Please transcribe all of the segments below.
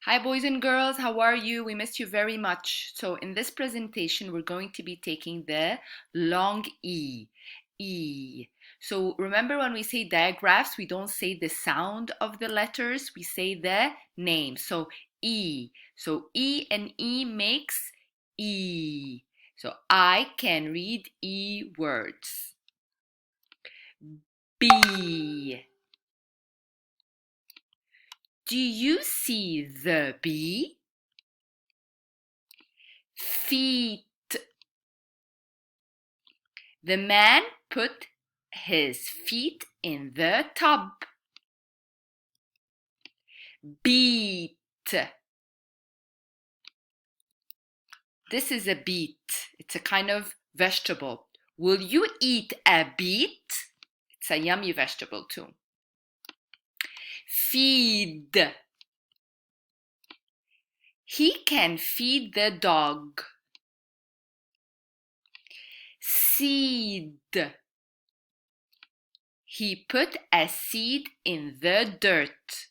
Hi, boys and girls. How are you? We missed you very much. So in this presentation, we're going to be taking the long E. E. So remember when we say diagraphs, we don't say the sound of the letters, we say the name. So E. So E and E makes E. So I can read E words. B. Do you see the bee? Feet. The man put his feet in the tub. Beet. This is a beet. It's a kind of vegetable. Will you eat a beet? It's a yummy vegetable too. Feed. He can feed the dog. Seed. He put a seed in the dirt.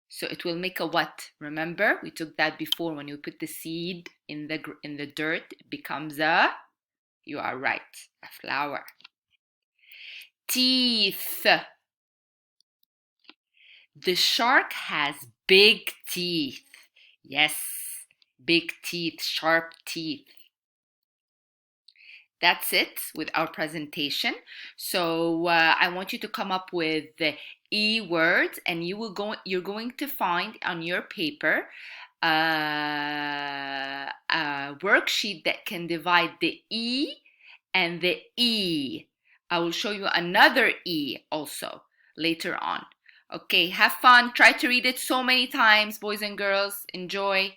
So it will make a what? Remember, we took that before. When you put the seed in the dirt, it becomes you are right, a flower. Teeth. The shark has big teeth. Yes, big teeth, sharp teeth. That's it with our presentation. So I want you to come up with the E words, and you're going to find on your paper a worksheet that can divide the E and the E. I will show you another E also later on. Okay, have fun. Try to read it so many times, boys and girls. Enjoy.